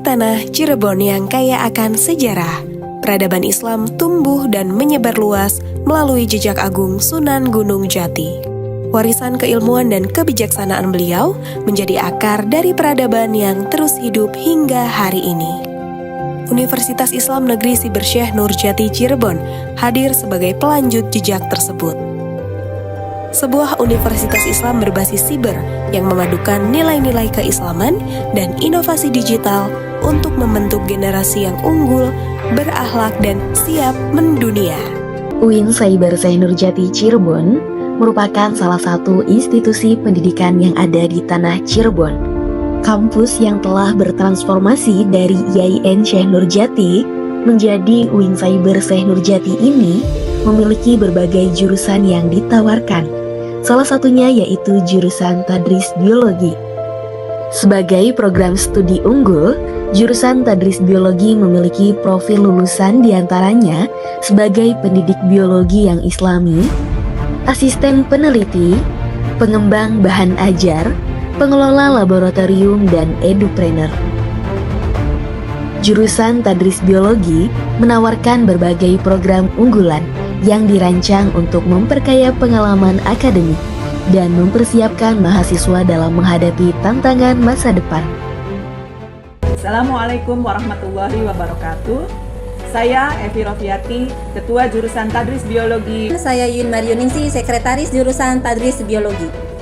tanah Cirebon yang kaya akan sejarah. Peradaban Islam tumbuh dan menyebar luas melalui jejak agung Sunan Gunung Jati. Warisan keilmuan dan kebijaksanaan beliau menjadi akar dari peradaban yang terus hidup hingga hari ini. Universitas Islam Negeri Siber Syekh Nurjati Cirebon hadir sebagai pelanjut jejak tersebut. Sebuah universitas Islam berbasis siber yang memadukan nilai-nilai keislaman dan inovasi digital untuk membentuk generasi yang unggul, berakhlak, dan siap mendunia. UIN Cyber Syekh Nurjati Cirebon merupakan salah satu institusi pendidikan yang ada di tanah Cirebon. Kampus yang telah bertransformasi dari IAIN Syekh Nurjati menjadi UIN Cyber Syekh Nurjati ini memiliki berbagai jurusan yang ditawarkan. Salah satunya yaitu jurusan Tadris Biologi. Sebagai program studi unggul, jurusan Tadris Biologi memiliki profil lulusan diantaranya sebagai pendidik biologi yang islami, asisten peneliti, pengembang bahan ajar, pengelola laboratorium, dan edupreneur. Jurusan Tadris Biologi menawarkan berbagai program unggulan yang dirancang untuk memperkaya pengalaman akademik dan mempersiapkan mahasiswa dalam menghadapi tantangan masa depan. Assalamualaikum warahmatullahi wabarakatuh. Saya Evi Rofiati, Ketua Jurusan Tadris Biologi. Saya Yun Marioningsi, Sekretaris Jurusan Tadris Biologi.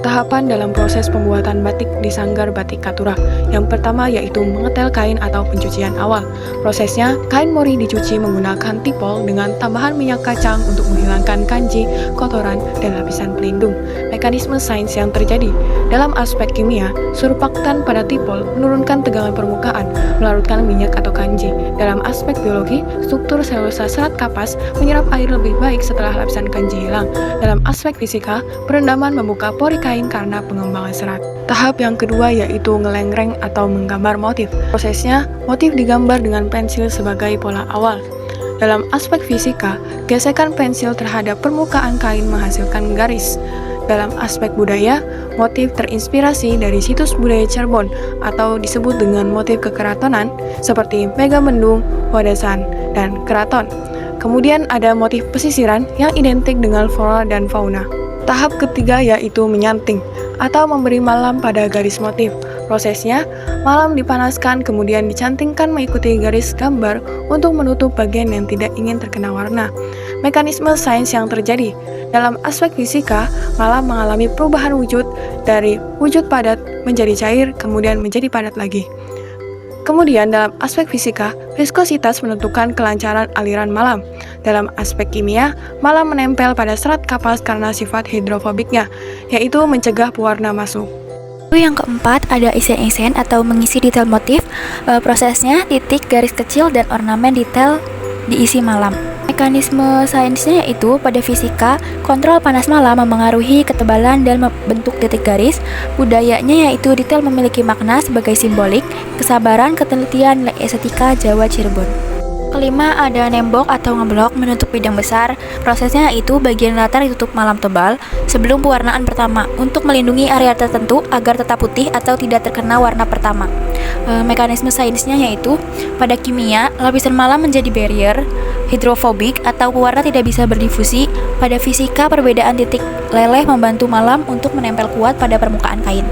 Tahapan dalam proses pembuatan batik di Sanggar Batik Katura. Yang pertama yaitu mengetel kain atau pencucian awal. Prosesnya, kain mori dicuci menggunakan tipol dengan tambahan minyak kacang untuk menghilangkan kanji, kotoran, dan lapisan pelindung. Mekanisme sains yang terjadi. Dalam aspek kimia, surfaktan pada tipol menurunkan tegangan permukaan, melarutkan minyak atau kanji. Dalam aspek biologi, struktur selulosa serat kapas menyerap air lebih baik setelah lapisan kanji hilang. Dalam aspek fisika, perendaman membuka pori kain karena pengembangan serat. Tahap yang kedua yaitu ngelengreng atau menggambar motif. Prosesnya, motif digambar dengan pensil sebagai pola awal. Dalam aspek fisika, gesekan pensil terhadap permukaan kain menghasilkan garis. Dalam aspek budaya, motif terinspirasi dari situs budaya Cirebon atau disebut dengan motif kekeratonan seperti Megamendung, Wadasan, dan Keraton. Kemudian ada motif pesisiran yang identik dengan flora dan fauna. Tahap ketiga yaitu menyanting atau memberi malam pada garis motif. Prosesnya, malam dipanaskan kemudian dicantingkan mengikuti garis gambar untuk menutup bagian yang tidak ingin terkena warna. Mekanisme sains yang terjadi. Dalam aspek fisika, malam mengalami perubahan wujud dari wujud padat menjadi cair kemudian menjadi padat lagi. Kemudian dalam aspek fisika, viskositas menentukan kelancaran aliran malam. Dalam aspek kimia, malam menempel pada serat kapas karena sifat hidrofobiknya, yaitu mencegah pewarna masuk. Yang keempat ada isen-isen atau mengisi detail motif. Prosesnya titik, garis kecil, dan ornamen detail diisi malam. Mekanisme sainsnya yaitu pada fisika, kontrol panas malam memengaruhi ketebalan dan bentuk titik garis. Budayanya yaitu detail memiliki makna sebagai simbolik, kesabaran, ketelitian, nilai estetika Jawa Cirebon. Kelima ada nembok atau ngeblok menutup bidang besar. Prosesnya yaitu bagian latar ditutup malam tebal sebelum pewarnaan pertama untuk melindungi area tertentu agar tetap putih atau tidak terkena warna pertama. Mekanisme sainsnya yaitu pada kimia, lapisan malam menjadi barrier, hidrofobik atau pewarna tidak bisa berdifusi. Pada fisika, perbedaan titik leleh membantu malam untuk menempel kuat pada permukaan kain.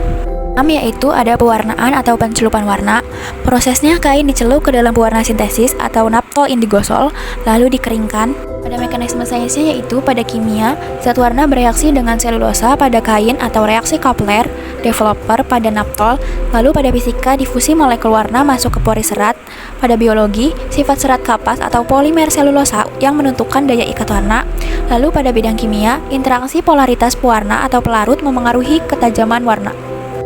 Yaitu ada pewarnaan atau pencelupan warna. Prosesnya kain dicelup ke dalam pewarna sintesis atau naphtol indigosol lalu dikeringkan. Pada mekanisme sainsnya yaitu pada kimia, zat warna bereaksi dengan selulosa pada kain atau reaksi Kapler, developer pada naphtol. Lalu pada fisika, difusi molekul warna masuk ke pori serat. Pada biologi, sifat serat kapas atau polimer selulosa yang menentukan daya ikat warna. Lalu pada bidang kimia, interaksi polaritas pewarna atau pelarut memengaruhi ketajaman warna.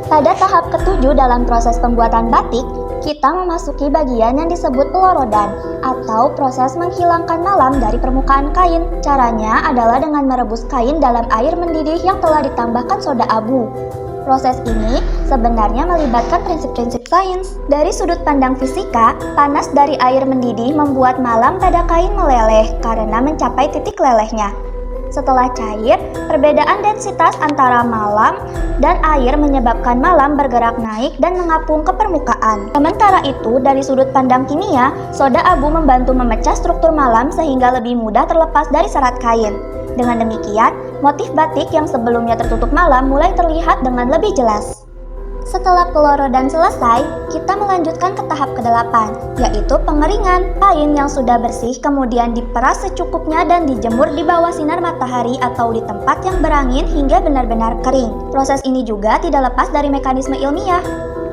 Pada tahap ketujuh dalam proses pembuatan batik, kita memasuki bagian yang disebut pelorodan atau proses menghilangkan malam dari permukaan kain. Caranya adalah dengan merebus kain dalam air mendidih yang telah ditambahkan soda abu. Proses ini sebenarnya melibatkan prinsip-prinsip sains. Dari sudut pandang fisika, panas dari air mendidih membuat malam pada kain meleleh karena mencapai titik lelehnya. Setelah cair, perbedaan densitas antara malam dan air menyebabkan malam bergerak naik dan mengapung ke permukaan. Sementara itu, dari sudut pandang kimia, soda abu membantu memecah struktur malam sehingga lebih mudah terlepas dari serat kain. Dengan demikian, motif batik yang sebelumnya tertutup malam mulai terlihat dengan lebih jelas. Setelah pelorodan selesai, kita melanjutkan ke tahap ke-8, yaitu pengeringan. Kain yang sudah bersih kemudian diperas secukupnya dan dijemur di bawah sinar matahari atau di tempat yang berangin hingga benar-benar kering. Proses ini juga tidak lepas dari mekanisme ilmiah.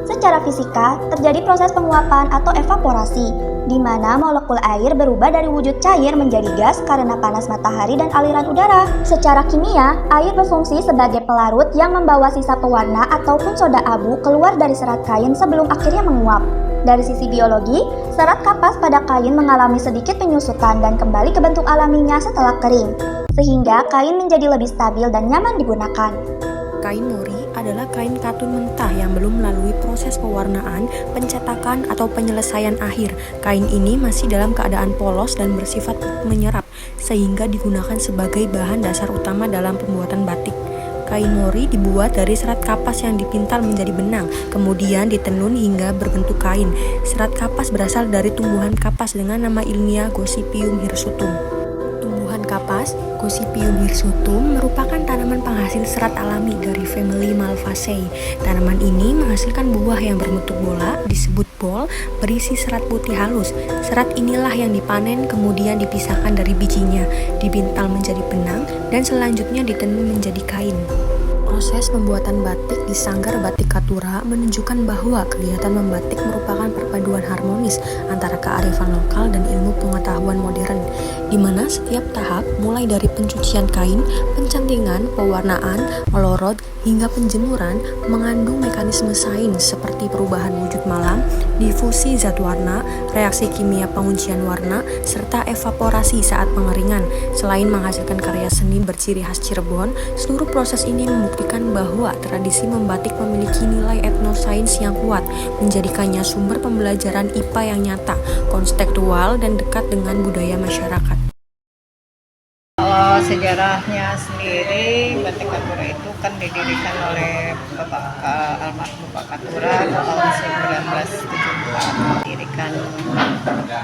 Secara fisika, terjadi proses penguapan atau evaporasi, di mana molekul air berubah dari wujud cair menjadi gas karena panas matahari dan aliran udara. Secara kimia, air berfungsi sebagai pelarut yang membawa sisa pewarna ataupun soda abu keluar dari serat kain sebelum akhirnya menguap. Dari sisi biologi, serat kapas pada kain mengalami sedikit penyusutan dan kembali ke bentuk alaminya setelah kering, sehingga kain menjadi lebih stabil dan nyaman digunakan. Kain mori adalah kain katun mentah yang belum melalui proses pewarnaan, pencetakan, atau penyelesaian akhir. Kain ini masih dalam keadaan polos dan bersifat menyerap, sehingga digunakan sebagai bahan dasar utama dalam pembuatan batik. Kain mori dibuat dari serat kapas yang dipintal menjadi benang, kemudian ditenun hingga berbentuk kain. Serat kapas berasal dari tumbuhan kapas dengan nama ilmiah Gossypium hirsutum. Tumbuhan kapas, Gossypium hirsutum, merupakan tanaman penghasil serat alami dari famili Malvaceae. Tanaman ini menghasilkan buah yang berbentuk bola, disebut bol, berisi serat putih halus. Serat inilah yang dipanen kemudian dipisahkan dari bijinya, dipintal menjadi benang, dan selanjutnya ditenun menjadi kain. Proses pembuatan batik di Sanggar Batik Katura menunjukkan bahwa kegiatan membatik merupakan perpaduan harmonis antara kearifan lokal dan ilmu pengetahuan modern, di mana setiap tahap, mulai dari pencucian kain, pencantingan, pewarnaan, melorot, hingga penjemuran, mengandung mekanisme sains seperti perubahan wujud malam, difusi zat warna, reaksi kimia penguncian warna, serta evaporasi saat pengeringan. Selain menghasilkan karya seni berciri khas Cirebon, seluruh proses ini membuktikan bahwa tradisi membatik memiliki nilai etnosains yang kuat, menjadikannya sumber pembelajaran IPA yang nyata, kontekstual, dan dekat dengan budaya masyarakat. Kalau sejarahnya sendiri, Batik Katura itu kan didirikan oleh almarhum Bapak Katura tahun 1974. Didirikan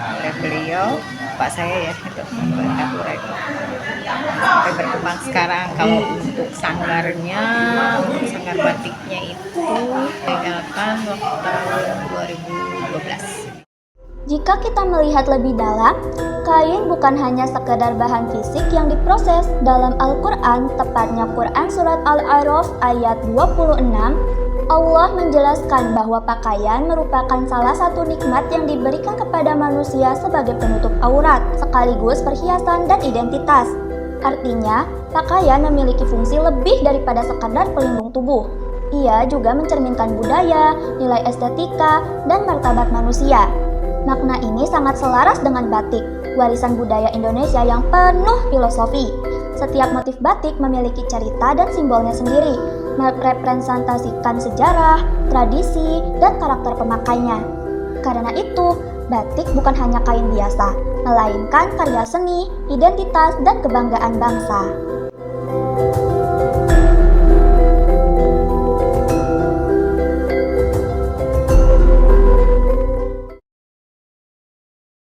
oleh beliau, Pak saya ya, itu Batik Katura itu. Sampai berkembang sekarang. Kalau untuk sanggarnya, untuk sanggar batiknya itu diadakan waktu tahun 2012. Jika kita melihat lebih dalam, kain bukan hanya sekedar bahan fisik yang diproses. Dalam Al-Quran, tepatnya Quran Surat Al-A'raf ayat 26, Allah menjelaskan bahwa pakaian merupakan salah satu nikmat yang diberikan kepada manusia sebagai penutup aurat, sekaligus perhiasan dan identitas. Artinya, pakaian memiliki fungsi lebih daripada sekadar pelindung tubuh. Ia juga mencerminkan budaya, nilai estetika, dan martabat manusia. Makna ini sangat selaras dengan batik, warisan budaya Indonesia yang penuh filosofi. Setiap motif batik memiliki cerita dan simbolnya sendiri, merepresentasikan sejarah, tradisi, dan karakter pemakainya. Karena itu, batik bukan hanya kain biasa, melainkan karya seni, identitas, dan kebanggaan bangsa.